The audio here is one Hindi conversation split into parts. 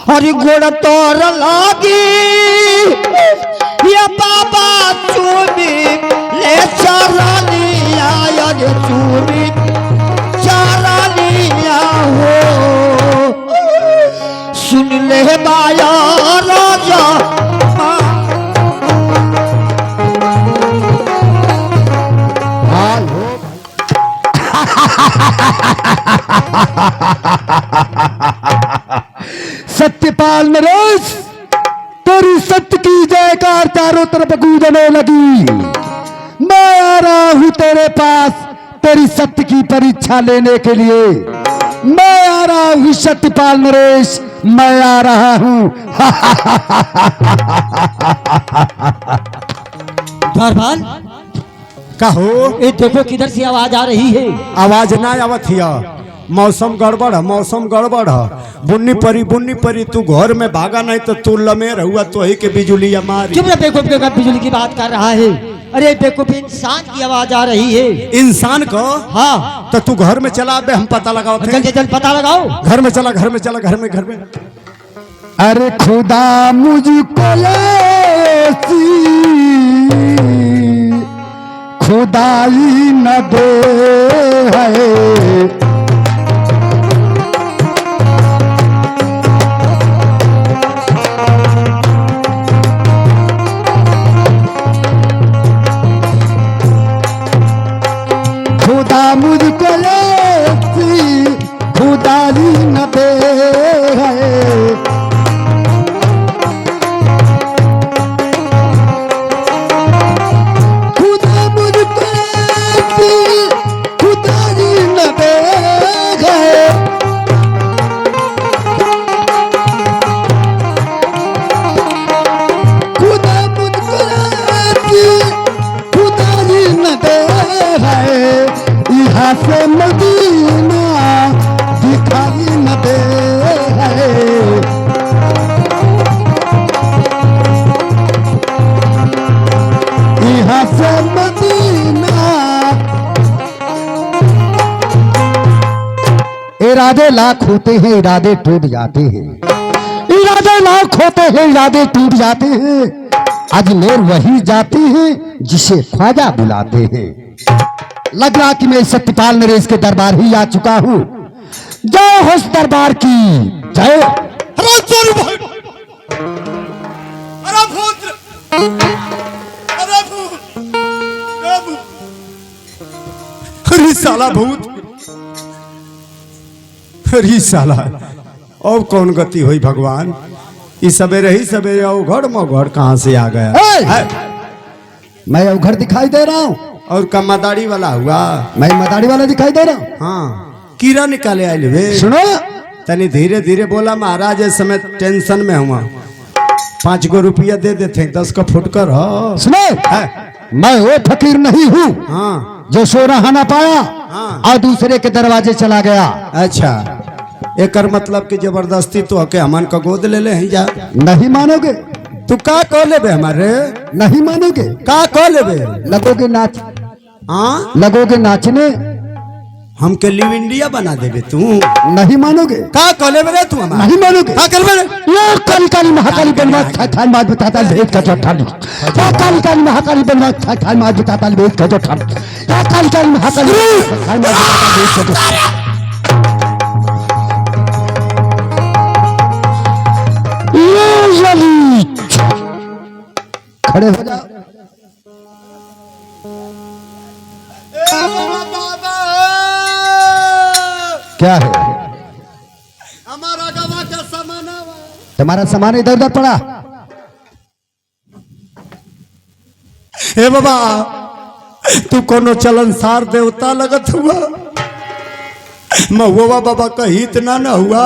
हरि गोड़ तोर लागी ये बाबा चूमी ले चारानिया ये चूमी चारानिया हो सुन ले माया राजा सत्यपाल नरेश तेरी सत्य की जयकार चारों तरफ गूंजने लगी। मैं आ रहा हूं तेरे पास तेरी सत्य की परीक्षा लेने के लिए। मैं आ रहा हूं सत्यपाल नरेश, मैं आ रहा हूं। दरबार कहो ये देखो किधर से आवाज आ रही है। आवाज ना आवत हिया, मौसम गड़बड़ है, मौसम गड़बड़ है। बुन्नी परी तू घर में भागा नहीं तो तू लमेर हुआ तो ही के बिजुली मारी। क्यों बेवकूफ के बिजली की बात कर रहा है? अरे बेवकूफ इंसान की आवाज आ रही है। इंसान को? हाँ तो तू घर में चला बे, हम पता लगाओ। चल पता लगाओ। घर में चला, घर में चला, घर में। अरे खुदा मुझको ऐसी खुदाई न दे है। खुदा मुझको ऐसी खुदाई न दे है। से मदीना दिखाई न दे है। यहाँ से मदीना। इरादे लाख होते हैं, इरादे टूट जाते हैं। इरादे लाख होते हैं, इरादे टूट जाते हैं। अजमेर वही जाते हैं जिसे ख्वाजा बुलाते हैं। लग रहा कि मैं सत्यपाल नरेश के दरबार ही आ चुका हूं। जय हो दरबार की जय। अरे साला भूत, अरे साला और कौन गति हुई भगवान। इस सवेरे ही सवेरे अवघड़ मौघड़ कहां से आ गया। मैं अवघड़ दिखाई दे रहा हूं और का मदारी वाला हुआ। मैं मदारी वाला दिखाई दे रहा हूँ। हाँ कीड़ा निकाले आए वे। सुनो तनी धीरे धीरे बोला महाराज, इस समय टेंशन में हुआ। 5 गो रुपया दे देते 10 का फुटकर। सुनो मैं वो फकीर नहीं हूँ हाँ जो सो रहा ना पाया हाँ और दूसरे के दरवाजे चला गया। अच्छा एक मतलब की जबरदस्ती तो के हमन का गोद ले ले जा। नहीं मानोगे तू का कह ले हमारे? नहीं मानोगे का कह ले? लगोगे नाच। हाँ लगोगे नाचने, हमके लिव इंडिया बना देबे तू। नहीं मानोगे का कह ले तू? नहीं मानोगे का कर ये काली काली महाकाली बनवा खान मार बताता भेद का चट्टा। क्या काली काली महाकाली बनवा खान मार बताता भेद का चट्टा। क्या काली काली महाकाली खान मार बताता भेद का चट्टा। खड़े हो जाओ। क्या है? हमारा गवा का सामान, तुम्हारा सामान इधर उधर पड़ा। हे बाबा तू कोनो चलनसार देवता लगत हुआ। महुआ बाबा का हित ना हुआ।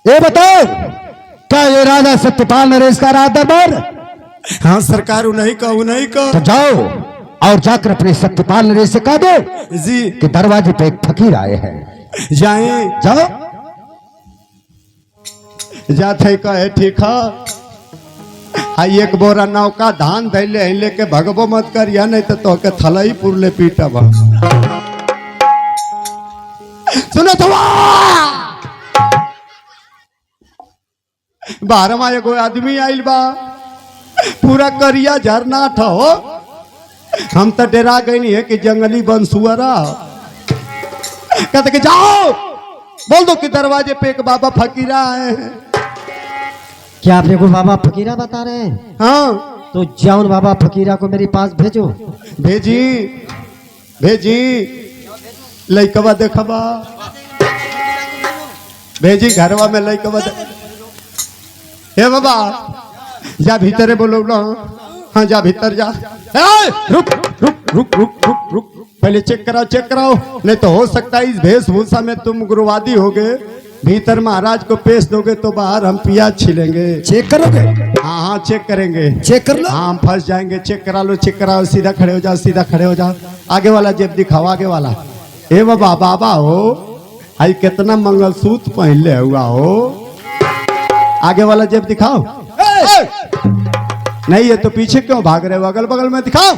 ये बताओ क्या ये राजा सत्यपाल नरेश का राज दरबार? हाँ सरकार उन्हीं का। तो जाओ और जाकर अपने सत्यपाल नरेश से कह दो जी कि दरवाजे पे एक फकीर आए हैं। जाए जाओ जाते कहे ठीक है। एक बोरा नौका धान धैले लेके भगबो मत कर, या नहीं तो के थलई पुरले पीटब। सुनो तो बाहरमा एगो आदमी आइल बा पूरा करिया झरना हो। हम तो डरा गई है कि जंगली बंसुअरा। कहते कि जाओ बोल दो कि दरवाजे पे एक बाबा फकीरा आए हैं। क्या आप देखो बाबा फकीरा बता रहे हैं? हाँ तो जाओ बाबा फकीरा को मेरे पास भेजो। भेजी भेजी लइकवा देखबा भेजी घरवा में लइकवा हे बाबा जा भीतरे बोलो ना। हाँ जा भीतर जा। रुक रुक रुक रुक रुक रुक पहले चेक कराओ नहीं तो हो सकता है इस वेशभूषा में तुम गुरुवादी होगे। भीतर महाराज को पेश दोगे तो बाहर हम प्याज छिलेंगे। चेक करोगे? हाँ चेक करेंगे। चेक कर लो। हाँ हम फंस जाएंगे। चेक करा लो चेक कराओ। सीधा खड़े हो जाओ। आगे वाला जेब दिखाओ आगे वाला। ए बाबा बाबा हो आई कितना मंगलसूत्र पहले हुआ हो। आगे वाला जेब दिखाओ। नहीं ये तो पीछे क्यों भाग रहे हो? अगल बगल में दिखाओ।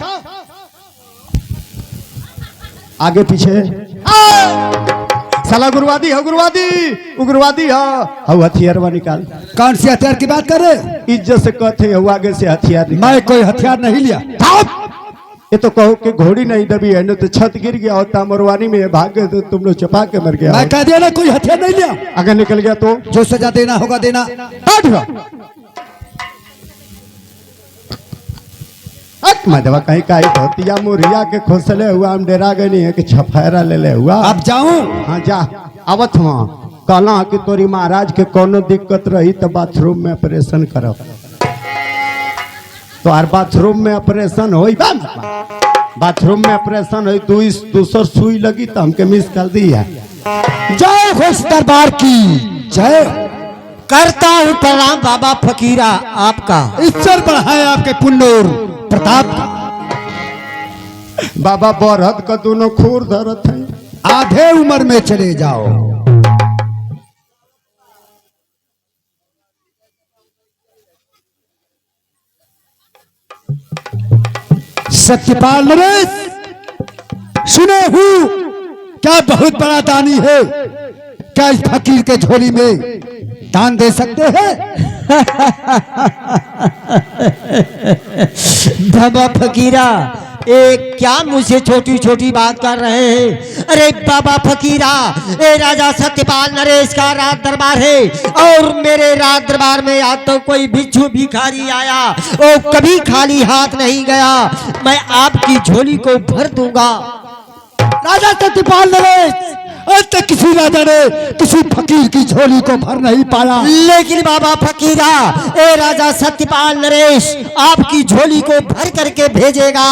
आगे पीछे। साला गुरुवादी हो उग्रवादी हो। हथियारवा निकाल। कौन सी हथियार की बात कर रहे? इज्जत से कहते हो आगे से हथियार निकाल। मैं कोई हथियार नहीं लिया। ये तो कहो कि घोड़ी नहीं दबी है न तो छत गिर गया होता मरवानी में भाग गए तो तुम लोग चपा के मर गया। मैं कह दिया ना कोई हथियार नहीं लिया। अगर निकल गया तो जो सजा देना होगा देना। मधवा कहीं काई धोतिया मुरिया के खोसले हुआ हम डेरा गए नहीं है कि छफेरा ले हुआ। अब जाऊं? हाँ जा आवत हुआ। कहला कि तोरी महाराज के कोनो दिक्कत रही तो बाथरूम में ऑपरेशन करब। तो हर बाथरूम में ऑपरेशन हो। बाथरूम में ऑपरेशन हो दूसर सुई लगी तो हमके मिस कर दी है। जय घोष दरबार की जय। करता हूँ प्रणाम बाबा फकीरा आपका। ईश्वर बढ़ाए आपके पुण्य प्रताप। बाबा बरहत का दोनों खूर धरत है। आधे उम्र में चले जाओ। सत्यपाल नरेश सुने हूँ क्या बहुत बड़ा दानी है। क्या इस फकीर के झोली में दान दे सकते हैं? बाबा फकीरा एक क्या मुझसे छोटी छोटी बात कर रहे हैं? अरे बाबा फकीरा ए राजा सत्यपाल नरेश का राज दरबार है और मेरे राज दरबार में आज तो कोई भिक्षु भिखारी आया वो कभी खाली हाथ नहीं गया। मैं आपकी झोली को भर दूंगा। राजा सत्यपाल नरेश आज तक किसी राजा ने किसी फकीर की झोली को भर नहीं पाया। लेकिन बाबा फकीरा ए राजा सत्यपाल नरेश आपकी झोली को भर करके भेजेगा।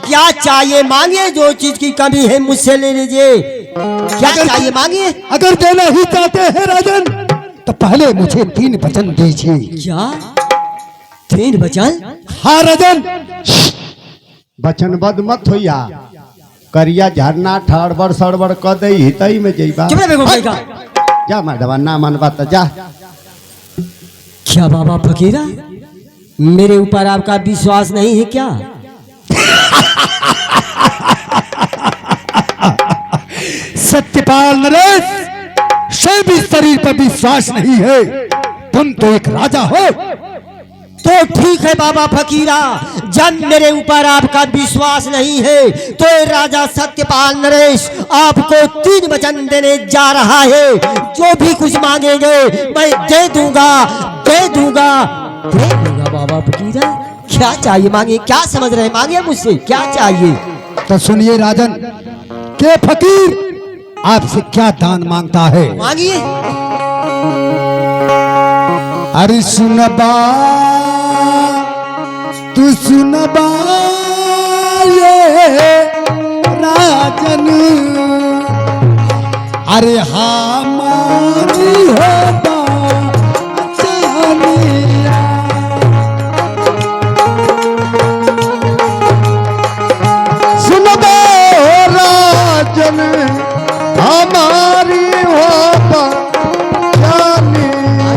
क्या चाहिए मांगिए, जो चीज की कमी है मुझसे ले लीजिए। क्या चाहिए मांगिए। अगर देना ही चाहते हैं राजन तो पहले मुझे 3 वचन दीजिए। क्या 3 वचन? हाँ राजन। वचनबद्ध मत होइया। करिया झरना ठड़बड़ सड़बड़ क दई हितई में जइबा। जा मैडम ना मनबा तो जा। क्या बाबा फकीरा मेरे ऊपर आपका विश्वास नहीं है क्या? सत्यपाल नरेश सब इस शरीर पर विश्वास नहीं है। तुम तो एक राजा हो। तो ठीक है बाबा फकीरा जब मेरे ऊपर आपका विश्वास नहीं है तो राजा सत्यपाल नरेश आपको 3 वचन देने जा रहा है। जो भी कुछ मांगेंगे मैं दे दूंगा बाबा फकीरा। क्या चाहिए मांगे? क्या समझ रहे मांगे मुझसे क्या चाहिए? तो सुनिए राजन के फकीर आपसे क्या दान मांगता है। मांगिए। अरे सुनबा तू सुनबा ये राजन। अरे हमारी होगा जानिया। सुनबा राजन हमारी होगा जानिया।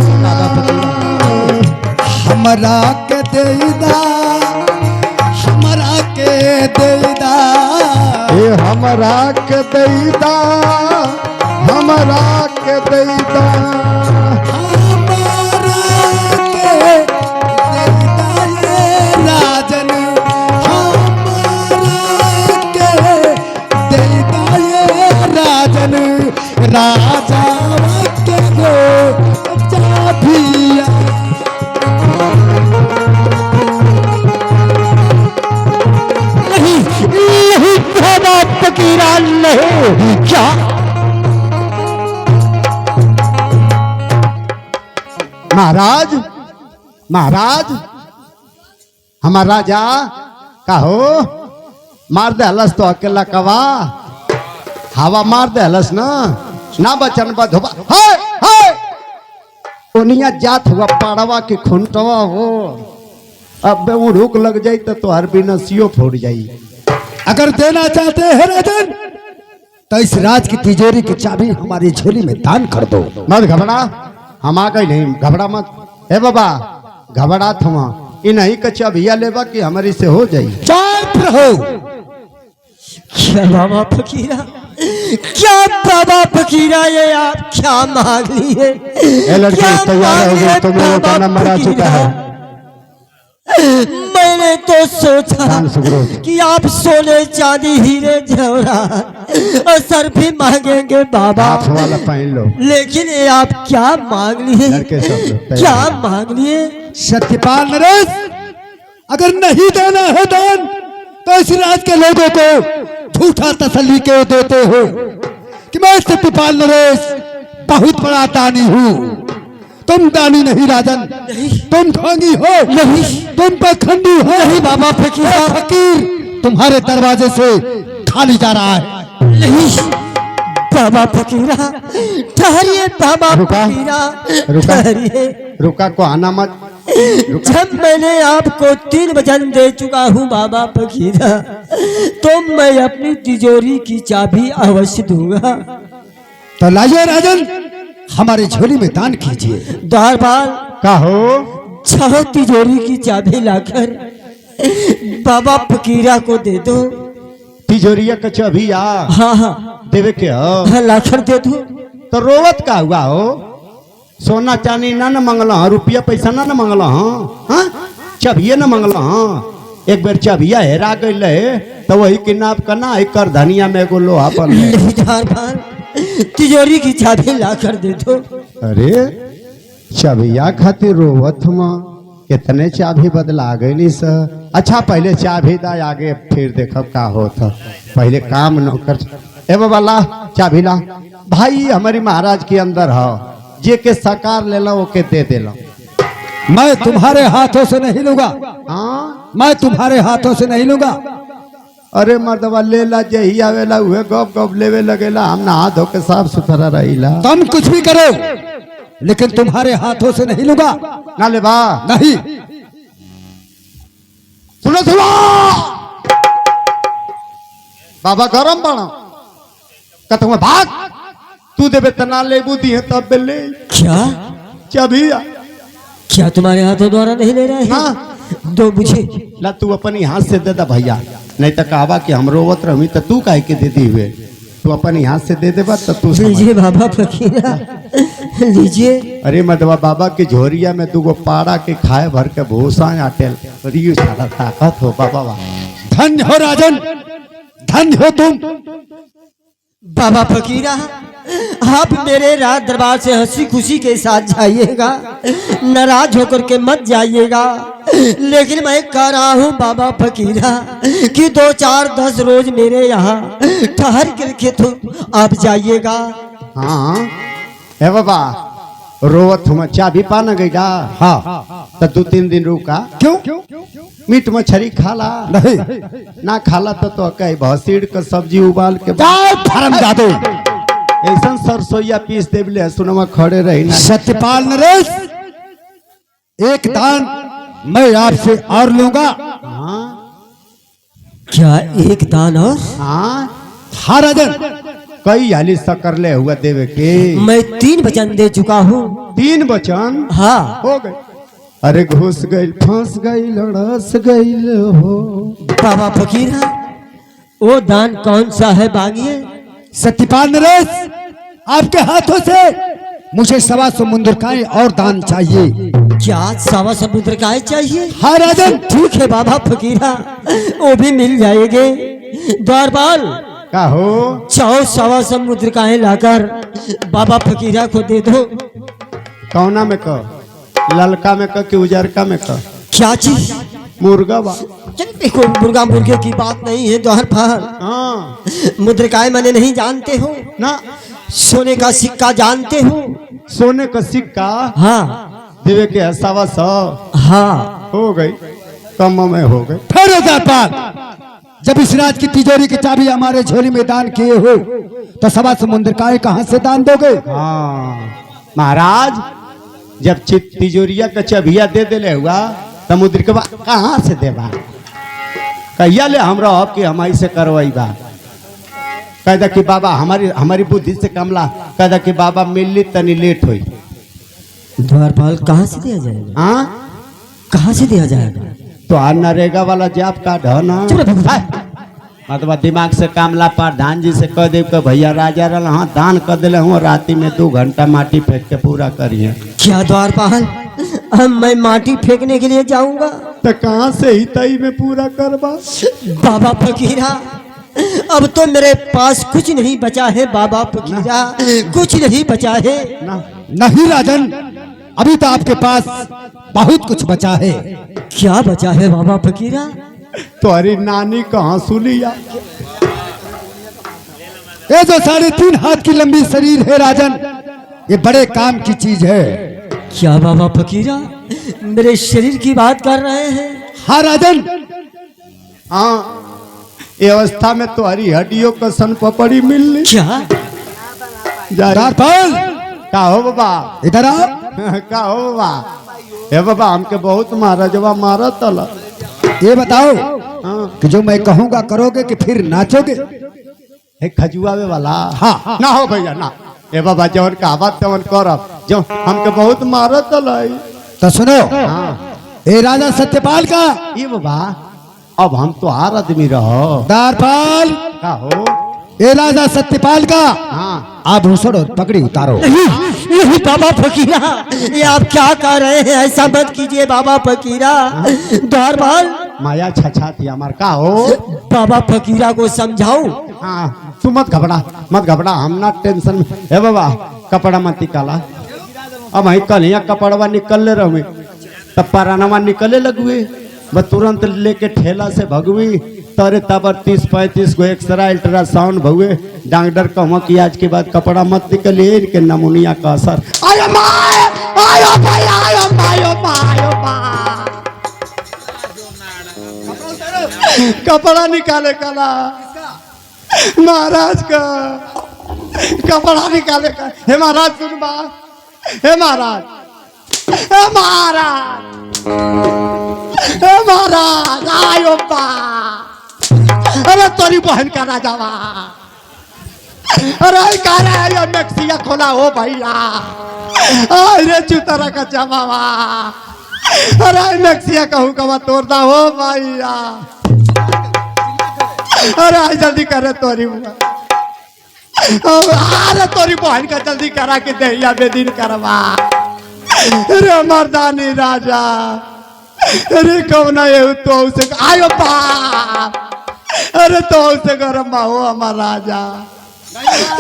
हमरा के देदा ये हमरा के दैदा हमरा के दैदा। हमारा महाराज महाराज हमार राजा कहो मार दे हलस तो अकेला कवा हवा मार दे हलस ना बचन बधोबा हाय हाय ओनिया जात हुआ पाड़वा के खुंटवा हो अब वो रुक लग जाई तो हर बिना सियो फोड़ जाई। अगर देना चाहते हैं राजन तो इस राज की तिजोरी की चाबी हमारी झोली में दान कर दो। मत घबरा हम आ गए नहीं घबरा मत। हे बाबा घबरा थमा इन ही कच्चा भैया लेवा कि हमारी से हो जाई। चुप रहो। क्या बाबा फकीरा, क्या बाबा फकीरा, ये आप क्या मांग लिए? ए लड़के तैयार हो गए, तुम लोगों का नंबर आ चुका है। मैंने तो सोचा कि आप सोने चांदी हीरे जवाहरात और सर भी मांगेंगे बाबा, हाथ वाला पहन लो। लेकिन ये आप क्या मांग लिए? लड़के सब लोग क्या मांग लिए? सत्यपाल नरेश, अगर नहीं देना है दान तो इस राज के लोगों को झूठा तसल्ली क्यों देते हो कि मैं सत्यपाल नरेश बहुत बड़ा दानी हूँ। तुम दानी नहीं राजन, तुम ढोंगी हो, नहीं तुम पखंडी हो। नहीं बाबा फकीर, फकीर तुम्हारे दरवाजे से खाली जा रहा है। नहीं बाबा फकीरा, ठहरिए बाबा रुका, फकीरा, रुका। ठहरिए। रुका को आना मत। जब मैंने आपको 3 वचन दे चुका हूँ बाबा फकीरा, तो मैं अपनी तिजोरी की चाबी अवश्य दूंगा। तो लाइए राजन, हमारी झोली में दान कीजिए। द्वारपाल कहो 6 तिजोरी की चाबी लाकर बाबा फकीरा को दे दो। तिजोरिया का चाबिया हाँ हाँ देवे के हो हाँ, लाकर दे दो। तो रोवत का हुआ हो? सोना चांदी ना न मंगला हाँ, रुपया पैसा ना न मंगला हाँ, चाबिया न मंगला हाँ। एक बार चाबिया हेरा गई तो वही किडनैप करना है कर धनिया में एगो लोहा पर द्वारपाल तिजोरी की चाबी लाकर दे दो। अरे चाबिया खातिर रोवत माँ कितने चाबी बदला गई सर। अच्छा पहले चाबी दा आगे फिर देखब का होता, पहले काम न कर। ए बाबा ला चाबी ला। भाई हमारी महाराज के अंदर हो जे के साकार ले लो ओके दे दे लो। मैं तुम्हारे हाथों से नहीं लूंगा। हाँ मैं तुम्हारे हाथों से नहीं लूंगा। अरे मर्दवा ले ला जही आवेला हुए गप गप लेवे लगेला, हम नहा धो के साफ सुथरा रहीला। तुम कुछ भी करो लेकिन तुम्हारे हाथों से नहीं लूंगा। ना ले बा नहीं। सुनो सुनो बाबा गरम बना कतवा भाग तू देवे तना ले बुद्धि है तब बे ले। क्या चाबिया क्या तुम्हारे हाथों द्वारा नहीं ले रहे हाँ। हैं? दो मुझे। ला तू अपनी हाथ से दे दा भैया, नहीं तो कहवा कि हम रोवत रही तो तू काहे के दे दी हुए। तू अपनी हाथ से दे देबा तो तू समझ। लीजिए बाबा फकीरा, लीजिए। अरे मदवा बाबा की झोरिया में दूगो पाड़ा के खाए भर के भूसा आटेल रियू सारा ताकत हो बाबा। धन्य हो राजन, धन्य हो तुम। बाबा फकीरा, आप मेरे राज दरबार से हंसी खुशी के साथ जाइएगा, नाराज होकर के मत जाइएगा। लेकिन मैं कह रहा हूँ बाबा फकीरा कि 2, 4, 10 रोज मेरे यहाँ ठहर करके तो आप जाइएगा। हाँ हे बाबा रोवत हम चाबी पाना गई जा। हाँ तो 2-3 दिन रुका। क्यों? मीट मछली खाला नहीं। ना खाला तो कई भसीड़ के सब्जी उबाल के फरम जादू ऐसा सरसोईया पीस देवले सुनमा खड़े रही ना। सत्यपाल नरेश, एक दान मैं आपसे और लूंगा। हाँ क्या एक दान और? हाँ राजन, कई हाली सकरले हुआ देवे के। मैं 3 वचन दे चुका हूँ। 3 वचन हाँ हो गए। अरे घुस गई फंस गई लड़स गई हो। बाबा फकीरा, वो दान कौन सा है मांगिए। सत्यपाल नरेश, आपके हाथों से मुझे 125 मुंदरकाएं और दान चाहिए। क्या 125 समुद्र का चाहिए? हाँ राजन। ठीक है बाबा फकीरा, वो भी मिल जाएंगे। द्वारपाल का हो 125 समुद्र का लाकर बाबा फकीरा को दे दो। कौना में कह, ललका में कह कि उजरका में कह? क्या चीज? मुर्गा बा। चल देखो, मुर्गा मुर्गे की बात नहीं है द्वारपाल। हाँ मुद्रिकाएं मैंने नहीं जानते हो ना, सोने का सिक्का जानते हो? सोने का सिक्का। हाँ देवे के हसावा सौ हाँ हो गई, कम में हो गई। फिर पाल जब इस राज की तिजोरी की चाबी हमारे झोली में दान किए हो तो सवा समुद्र का कहां से दान दोगे? हाँ महाराज, जब तिजोरिया का चबिया दे देले हुआ समुद्र के बाद कहाँ से देवा? कहिया ले हमरा अब कि हमारी से करवाई बा? कहदा कि बाबा हमारी बुद्धि से कमला, कहदा कि बाबा मिलली तनी लेट हुई। द्वारपाल कहाँ से दिया जाएगा? हाँ कहाँ से दिया जाएगा? तो नरेगा वाला जॉब कार्ड है ना, मतलब दिमाग से कामला प्रधान जी से कह दे कि भैया राजा रहा, हाँ दान कर दिले हूँ, राति में 2 घंटा माटी फेंक के पूरा करिए। क्या द्वारपाल, अब मैं माटी फेंकने के लिए जाऊंगा? तो कहाँ से ही तई में पूरा करवा? बाबा फकीरा, अब तो मेरे पास कुछ नहीं बचा है बाबा फकीरा, कुछ नहीं बचा है। नहीं राजन, अभी तो आपके पास बहुत कुछ बचा है। क्या बचा है बाबा फकीरा? तुम्हारी नानी कहाँ सुलिया? ये जो 3.5 हाथ की लंबी शरीर है राजन, ये बड़े काम की चीज है। क्या बाबा फकीरा मेरे शरीर की बात कर रहे हैं? हाँ राजन, हाँ ये अवस्था में तुम्हारी हड्डियों का सन पपड़ी मिलनी। क्या? द्वारपाल का हो बाबा? इधर आओ। का हो बाबा? हे बाबा हमके बहुत मारा जवा मारा तला। ये बताओ हाँ। कि जो मैं कहूंगा करोगे कि फिर नाचोगे? हे खजुआवे वाला? हाँ। ना हो भैया ना, हे बाबा जवन कहावत तवन करब, जो हमके बहुत मारा तला। तो सुनो, हाँ ए राजा सत्यपाल का, ये बाबा अब हम तो हार आदमी रहो। द्वारपाल का हो? ए राजा सत्यपाल का, हाँ आभूषण और पगड़ी उतारो। नहीं बाबा फकीरा, ये आप क्या कर रहे हैं? ऐसा मत कीजिए बाबा फकीरा। द्वारपाल माया छछाती हमार। का हो? बाबा फकीरा को समझाऊं? हाँ तू मत घबरा, हम ना टेंशन में। हे बाबा कपड़ा मत निकाला, अब वही कल यहाँ कपड़वा निकलने रहुए तब परानवा निकले लगुए, बस तुरंत लेके ठेला से भगवी। तरे तबर 30-35 को एक्सरा अल्ट्रासाउंड भुए। डॉक्टर कहूँ कि आज के बाद कपड़ा मत निकलिए, इनके नमूनिया का असर। आयो माय, आयो भाई, आयो मायो मायो माय। कपड़ा निकाले कला महाराज का, कपड़ा निकाले का। हे महाराज सुन बा, हे महाराज, हे महाराज, हे महाराज आयो बा। अरे तोरी बहन का राजावा, अरे का रे यो नेक्सिया खोला हो भैया, अरे चुतरा का जमावा, अरे नेक्सिया कहूँ कवा तोड़ना हो भैया। अरे आई जल्दी करे तोरी, अरे तोरी बहन का जल्दी करा के दहिया बेदीन करवा। अरे मर्दानी राजा, अरे कौन है तो उसे आयो बाप, अरे तो उसे गरम हो हमारा राजा।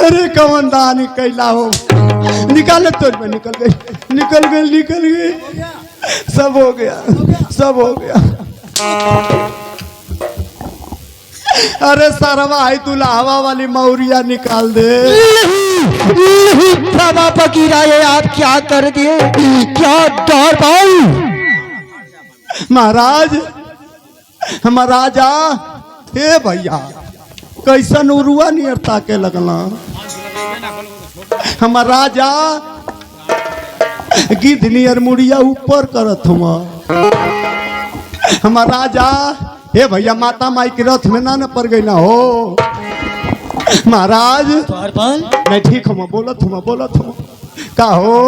अरे कौन दानी कैला हो, निकाले तो में निकल गई, सब हो गया। अरे सरवा आई दुल्हावा वाली मौरिया निकाल दे। बाबा फकीरा, ये आप क्या कर दिए? क्या द्वारपाल? महाराजा हे भैया कैसन उरुआ नियरता के लगला। हमार राजा गिद्ध नियर मुड़िया ऊपर करत हुआ। हमार राजा हे भैया माता माई के रथ में ना पड़ गई ना हो। महाराज द्वारपाल, मैं ठीक हूँ, बोलत हूँ। का हो?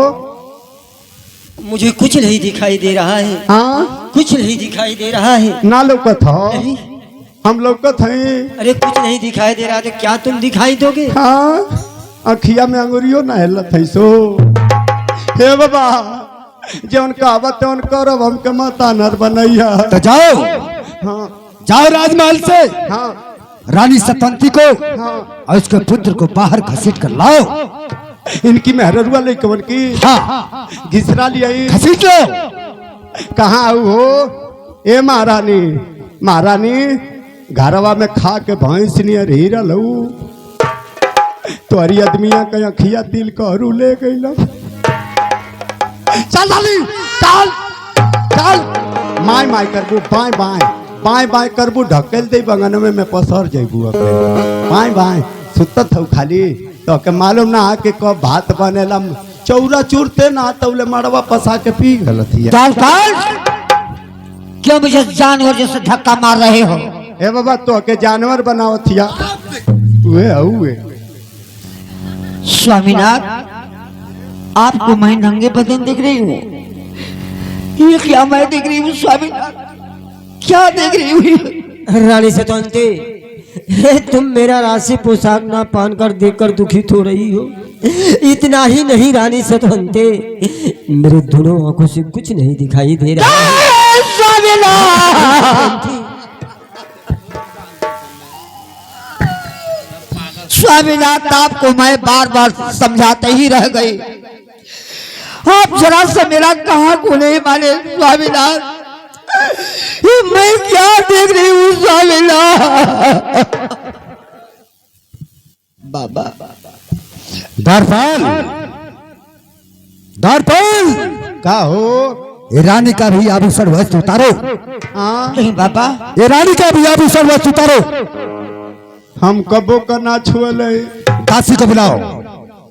मुझे कुछ नहीं दिखाई दे रहा है। हाँ कुछ नहीं दिखाई दे रहा है। ना लौकत हो? अरे हम लौकत हैं। अरे कुछ नहीं दिखाई दे रहा तो क्या तुम दिखाई दोगे? हाँ अखिया में अंगुरियो ना हिलत है सो। हे बाबा जौन कहावत तौन करब, हमके माता नर बनैया। तो जाओ, हाँ जाओ राजमहल से हाँ रानी सतवंती को हाँ और उसके पुत्र को बाहर घसीट कर लाओ। इनकी मेहरुआ ले कवन की हाँ, घिसरा लिया। घसीट लो। कहाँ आऊ हो? ए महारानी घरवा में खा के भैंस नियर हीरा लऊ। तोहरी आदमिया के अखिया तिल कहरू ले गई। चल चल चल माय माय करबू बाय बाय बाय बाय करबू ढकेल दे बंगन में पसर जइबू अपने बाय बाय सुतत हऊ खाली तो के मालूम ना कि कब भात बनेला चौरा चूरते ना तौले मड़वा पसा के पी गलतिया चल चल क्यों मुझे जानवर जैसे धक्का मार रहे हो? ए बाबा तो के जानवर बनाओ थिया उए उए स्वामीनाथ, आपको मैं नंगे बदन दिख रही हूँ। ये क्या मैं देख रही हूँ स्वामीनाथ? क्या देख रही हूँ? रानी सतवंती, तुम मेरा राशि पोशाक ना पहनकर देखकर दुखित हो रही हो। इतना ही नहीं रानी सतवंती, मेरे दोनों आंखों से कुछ नहीं दिखाई दे रहा है। स्वामीनाथ, स्वामीनाथ, आपको मैं बार बार समझाते ही रह गई, आप जरा सा मेरा कहाँ को नहीं माने। स्वामीनाथ, ये मैं क्या देख रही हूँ स्वामीनाथ? बाबा दर्पण दर्पण का हो ये रानी का भी आभूषण वस्त्र उतारो। हाँ बाबा, ये रानी का भी आभूषण वस्त्र उतारो। हम कबो का ना छुअले। दासी को बुलाओ।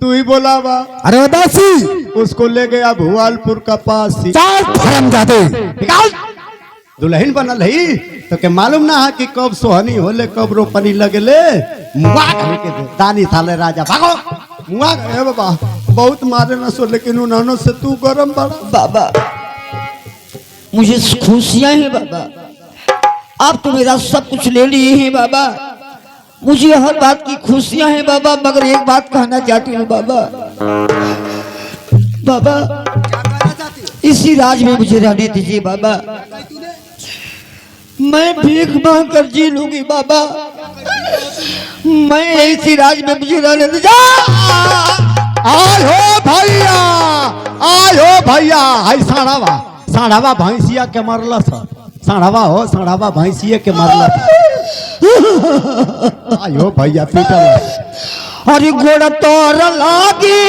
तू ही बोला बा। अरे वो दासी उसको ले गया भुआलपुर का पास ही। धर्म जाते दुल्हन बनल है तो के मालूम ना है कि कब सोहनी होले कब रोपनी लगले। मुआ के दे दानी थाले राजा भागो मुआ ए बाबा बहुत मारे ना सो लेकिन उन्होंने से तू गरम बड़ा। बाबा मुझे खुशियां हैं बाबा, आप तो मेरा सब कुछ ले लिए हैं बाबा। मुझे हर बात की खुशियां हैं बाबा, मगर एक बात कहना चाहती हूँ बाबा। बाबा इसी राज में मुझे रहने दीजिए बाबा, मैं भीख मांग कर जी लूंगी बाबा। मैं इसी राज में मुझे रहने दीजिए। आयो भैया आयो भैया हाय साढ़ावा भैंसिया के मरला था। साढ़ावा हो साढ़ावा भैंसिया के मरला था। आयो भैया पीटल अरे गोड़ तोर लागी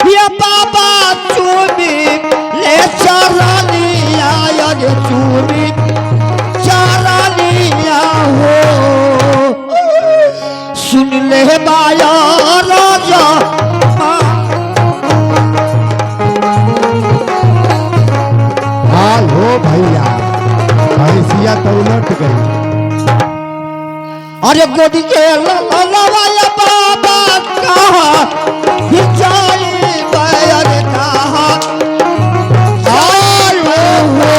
ये बाबा चूमी ले चारानिया रे चूमी चारानिया हो। सुन ले माया राजा आयो भैया भैंसिया तो उलट गई। अरे गोदी के ललवाया बाबा कहा हिचाई बैर कहा आयो हो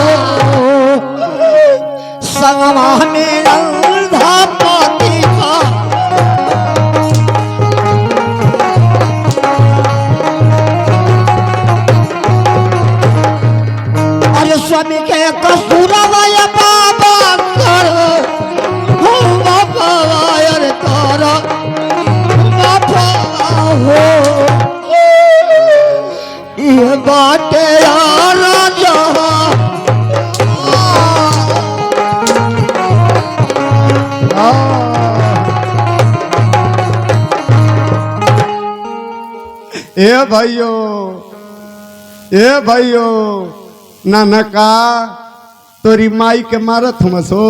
संगमा में अंधा पाती का। अरे स्वामी के कसूरा वाया बाबा कर ये बाटे राजा ए भाइयो नानका तोरी माई के मारत हम सो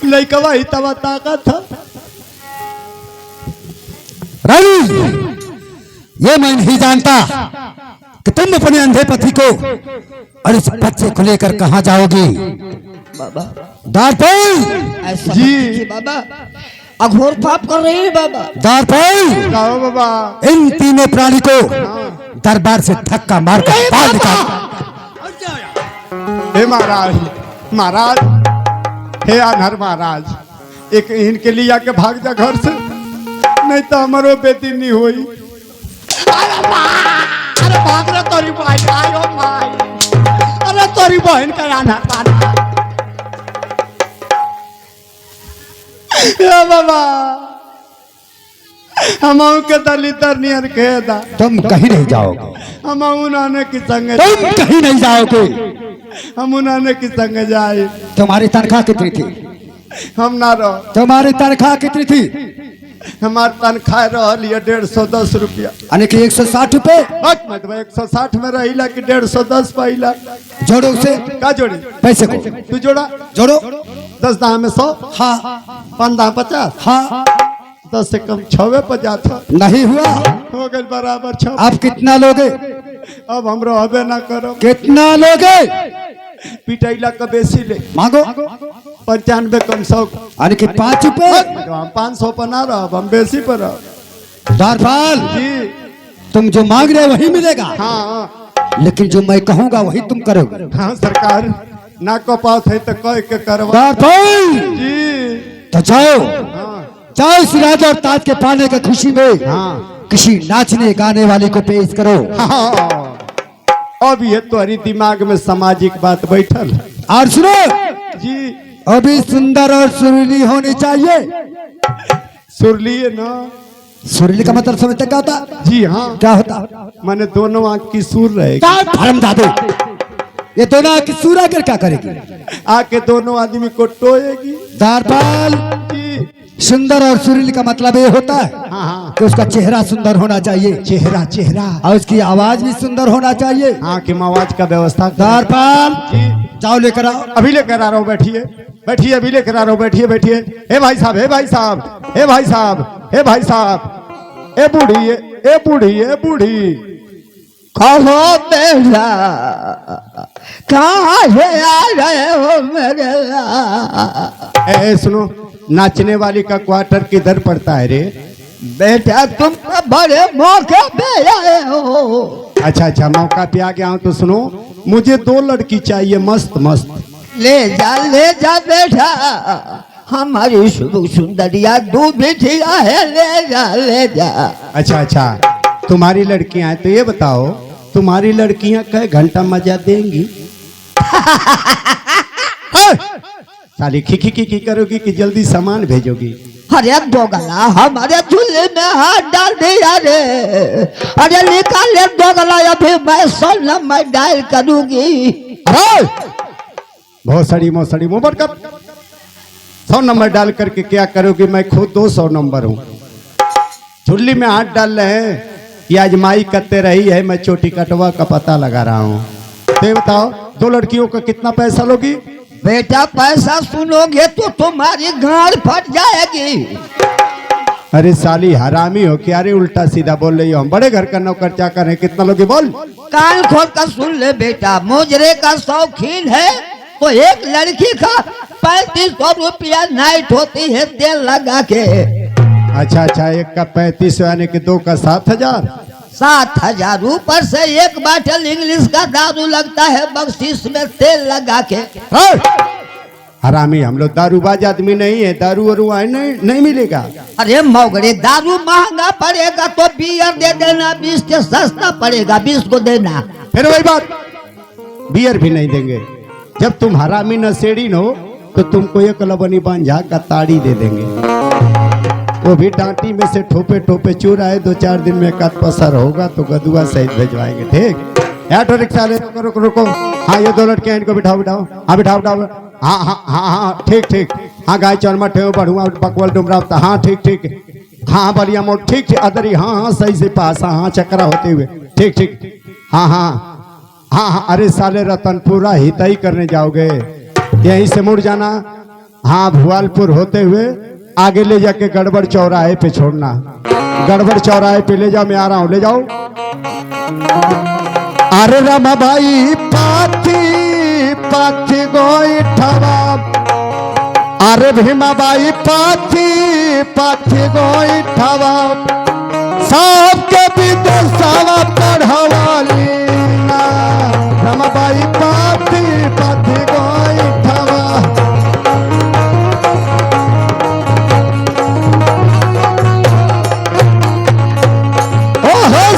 लइकवा ही तवा ताकत था। रानी ये मैं नहीं जानता कि तुम अपने अंधे पति को और इस बच्चे को लेकर कहां जाओगी। बाबा दर्पण ऐसा जी। मत कीजिए बाबा, अघोर पाप कर रहे हैं बाबा। दर्पण कहो बाबा इन तीनों प्राणी को दरबार से धक्का मारकर बाहर निकाल। हे महाराज हे अनहर महाराज एक इनके लिए आके भाग जा घर से, नहीं तो हमारो बेटी नहीं हुई। अरे भाग रे तोरी भाई आयो भाई, अरे तोरी बहन का अनहर बाबा हम के दली तरनियर के दा। तुम कहीं नहीं जाओगे, हम उन्होंने की संग तुम कहीं नहीं जाओगे। हम उन्होंने की संग जाए। तुम्हारी तनख्वाह कितनी थी? हम ना रहो। तुम्हारी तनख्वाह कितनी थी? हमार तनख्वाह रहल ये 150 रुपया। यानी कि 160 रुपए। मतलब 160 में रही कि 150 पाइला। जोड़ो उसे। का जोड़ी? पैसे को तू जोड़ा। जोड़ो। 10 दाम में 100। हाँ। 5 दाम 50। हाँ। 10 से कम 6 पे जाता नहीं हुआ। हो गए बराबर 6। आप कितना लोगे? अब हम रहबे ना करो। कितना लोगे? पिटैला का बेसी ले मांगो। 95 कम 100। यानी कि 5 रुपए। हम 500 पर ना रह, हम बेसी पर रह। द्वारपाल जी तुम जो मांग रहे वही मिलेगा। हाँ लेकिन जो मैं कहूंगा वही तुम करोगे। हाँ सरकार ना को पास है तो कह के करवा। द्वारपाल जी तो जाओ। हाँ जाओ इस राज और ताज के पाने की खुशी में हाँ किसी नाचने गाने वाले को पेश करो। हाँ। अब ये तुम्हारी दिमाग में सामाजिक बात बैठल है। और सुनो जी अभी सुंदर और सुरीली होनी चाहिए। सुरलिए ना। सुरीली का मतलब समझते क्या होता? जी हाँ क्या होता? मैंने दोनों आंख की सुर रहेगी। धर्म दादू ये दोनों आंख की सूर आकर क्या करेगी? आके दोनों आदमी को टोएगी। द्वारपाल जी सुंदर और सुरीली का मतलब ये होता है हाँ हाँ। कि उसका चेहरा सुंदर होना चाहिए। चेहरा चेहरा और उसकी आवाज भी सुंदर होना चाहिए। हाँ कि आवाज का व्यवस्था करें। द्वारपाल जी जाओ लेकर आओ। अभी लेकर आ रहा हूँ। बैठिए बैठिए अभी लेकर आ रहा हूँ। बैठिए बैठिए। हे भाई साहब हे भाई साहब हे भाई साहब हे भाई साहब ए बूढ़ी ए बूढ़ी ए बूढ़ी कहो बेटा कहाँ से आ रहे हो मेरे लाल? ए सुनो नाचने वाली का क्वार्टर किधर पड़ता है रे? बेटा तुम तो बड़े मौके पे आए हो। अच्छा अच्छा मौका पे आ गया हूँ तो सुनो मुझे 2 लड़की चाहिए मस्त मस्त। ले जा बेटा हमारी सुंदरिया 2 बिटिया है। ले जा। अच्छा अच्छा तुम्हारी लड़कियां हैं तो ये बताओ तुम्हारी लड़कियां कै घंटा मजा देंगी? साली खी करोगी कि जल्दी सामान भेजोगी? अरे दोगला हमारे चूल्हे में हाथ डाल दिया रे। अरे निकाल ले दोगला अभी मैं 100 नंबर डायल करूंगी। बहुत सड़ी मोसड़ी मुंह कर 100 नंबर डाल करके क्या करोगी? मैं खुद 200 नंबर हूँ। चुल्ली में हाथ डाल रहे हैं ये आजमाई करते रही है। मैं चोटी कटवा का पता लगा रहा हूँ। तो बताओ 2 लड़कियों का कितना पैसा लोगी? बेटा पैसा सुनोगे तो तुम्हारी गांड फट जाएगी। अरे साली हरामी हो क्या रे? उल्टा सीधा बोल रही हो। हम बड़े घर का नौकर चाकर है। कितना लोगे बोल? कान खोल कर सुन ले बेटा मुजरे का शौकीन है तो एक लड़की का 3500 रुपया नाइट होती है तेल लगा के। अच्छा अच्छा एक का 35 यानी कि 2 का 7000। 7000 ऊपर से 1 बाटल इंग्लिश का दारू लगता है बख्शीश में तेल लगा के। हरामी हम लोग दारूबाज आदमी नहीं है। दारू वारू नहीं मिलेगा। अरे मौगड़े दारू महंगा पड़ेगा तो बियर दे देना 20 से सस्ता पड़ेगा 20 को देना। फिर वही बात बियर भी नहीं देंगे। जब तुम हरामी नशेड़ी हो तो तुमको एक लबनी बांझा का ताड़ी दे देंगे। वो भी डांटी में से ठोपे ठोपे चूर आए 2-4 दिन में एकाध पसर होगा तो गदुआ सहित भेजवाएंगे। ठीक ऑटो रिक्शा ले रुको रुको रुको। हाँ ये 2 लड़के इनको बिठाओ बिठाओ। हाँ बिठाओ बिठाओ। हाँ हाँ हाँ हाँ ठीक ठीक। हाँ गाय चौरमा ठेव बढ़ुआ बकवल डुमरावता। हाँ ठीक ठीक। हाँ बलिया मोट ठीक ठीक। अदरी हाँ हाँ सही से पास। हाँ चक्रा होते हुए ठीक ठीक। हाँ हाँ हाँ हाँ। अरे साले रतनपुरा हितई करने जाओगे यहीं से मुड़ जाना। हाँ भुआलपुर होते हुए आगे ले जाके गड़बड़ चौराहे पे छोड़ना। गड़बड़ चौराहे पे ले जाओ। मैं आ रहा हूँ ले जाओ। अरे रामा भाई पाथी पाथी गोईठवा। अरे भीमा बाई पाथी पाथी गोईठवा। सबके विदेशवा पढ़वाली ना। रामा बाई पाथी पाथी गोईठवा।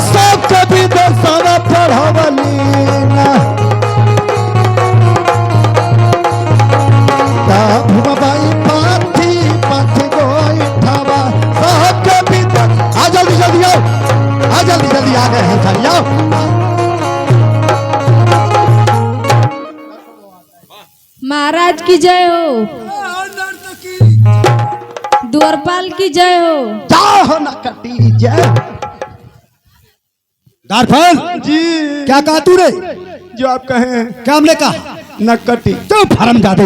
सबके विदेशवा पढ़वाली ना। भीमाबाई पाथी पाथी गोईठवा। सबके विदेश। आ जल्दी जल्दी आओ। आ जल्दी जल्दी आ गए हैं साली आओ। महाराज की जय हो। द्वारपाल की जय हो। जय हो नकटी जय। द्वारपाल जी क्या कहा तूने? जो आप कहे क्या हमने कहा? नकटी। तो हरामजादे,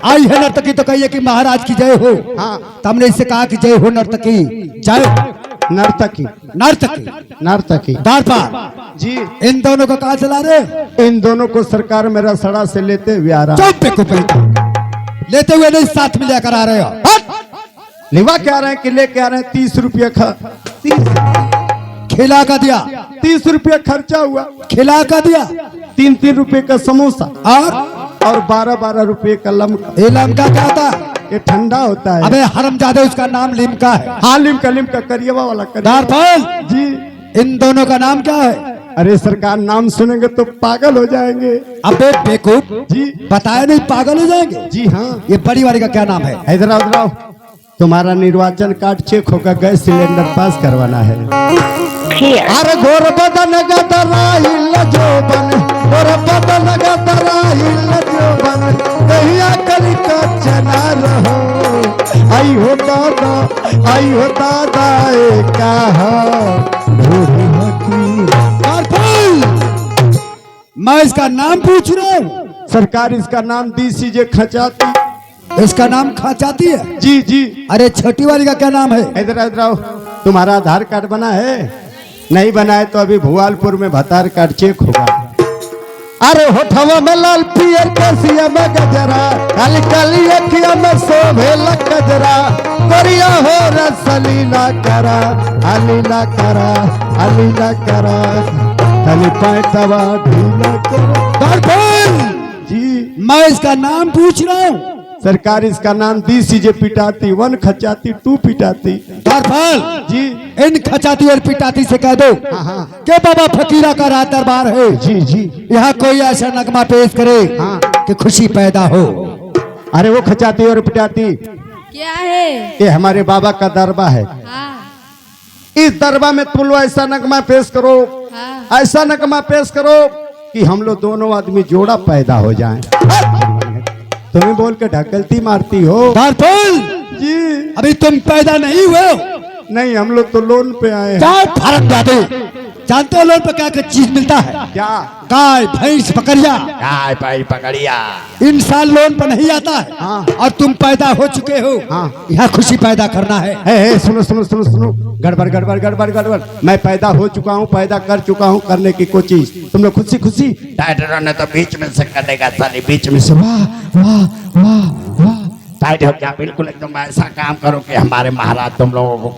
आई है नर्तकी तो कहिए कि महाराज की जय हो। हाँ तो हमने इससे कहा कि जय हो नर्तकी, जय नर्तकी नर्तकी। नर्तकी। द्वारपाल जी इन दोनों को कहा चला रहे? इन दोनों को सरकार मेरा सड़ा से लेते हुए आ रहा है। चुप बेवकूफ, लेते हुए नहीं साथ में लेकर आ रहे हो। लिवा क्या रहे हैं कि लेके आ रहे हैं 30 रुपया 30 खिला का दिया, 30 रुपया खर्चा हुआ, खिला का दिया, 3 रुपए का समोसा और 12 रुपए का लमका। ये लमका क्या था? ये ठंडा होता है। अबे हरामजादे, उसका नाम लिमका है। हाँ लिमका करिएवा वाला करिएवा। द्वारपाल जी इन दोनों का नाम क्या है? अरे सरकार नाम सुनेंगे तो पागल हो जाएंगे। अबे बेवकूफ, जी बताया नहीं पागल हो जाएंगे। जी हाँ। ये बड़ी वाली का क्या नाम है? इधर आओ, तुम्हारा निर्वाचन कार्ड चेक होगा, गैस सिलेंडर पास करवाना है। अरे घोर बदन गदराइल जोबन, घोर बदन गदराइल जोबन, कहिया कली का चना रहो। आई हो दादा ए कहा ढूढ़ी हकी। द्वारपाल मैं इसका नाम पूछ रहा हूँ। सरकार इसका नाम दी सीजे खचाती। इसका नाम खाचाती है। जी जी। अरे छोटी वाली का क्या नाम है? इधर आओ, तुम्हारा आधार कार्ड बना है? नहीं बना है तो अभी भुआलपुर में आधार कार्ड चेक होगा। अरे होठवा में लाल पियर कसिया में गजरा, काली काली अखिया में शोभे गजरा, करिया हो रसलीला करा, अलीला करा, अलीला करा, खाली पैंतवा ढीला करा। द्वारपाल जी मैं इसका नाम पूछ रहा हूँ। सरकार इसका नाम दी सीजे पिटाती, 1 खचाती 2 पिटाती। द्वारपाल जी इन खचाती और पिटाती से कह दो हाँ। कि बाबा फकीरा का रात दरबार है। जी जी। यहाँ कोई ऐसा नगमा पेश करे हाँ। कि खुशी पैदा हो। अरे वो खचाती और पिटाती क्या है? ये हमारे बाबा का दरबार है। हाँ इस दरबार में तुम लोग ऐसा नगमा पेश करो, हाँ। ऐसा नगमा पेश करो कि हम लोग दोनों आदमी जोड़ा पैदा हो जाएं। तुम्हें बोल के ढकलती मारती हो। द्वारपाल जी अभी तुम पैदा नहीं हुए हो। नहीं, हम लोग तो लोन पे आए हैं। क्या फर्क जाते? जानते हो लोन पर क्या क्या चीज मिलता है? क्या? गाय भैंस बकरिया। गाय भाई पकड़िया। इंसान लोन पर नहीं आता है। हाँ। और तुम पैदा हो चुके हो। हाँ। यहाँ खुशी पैदा करना है। हे सुनो सुनो सुनो सुनो, गड़बड़ गड़बड़ गड़बड़ गड़बड़। मैं पैदा हो चुका हूँ, पैदा कर चुका हूँ, करने की कोशिश। तुम लोग खुशी खुशी। टाइटर ने तो बीच में से कटेगा साली, बीच में से वाह वाह वाह वाह। टाइट हो गया बिल्कुल एकदम। ऐसा काम करो कि हमारे महाराज तुम लोगों को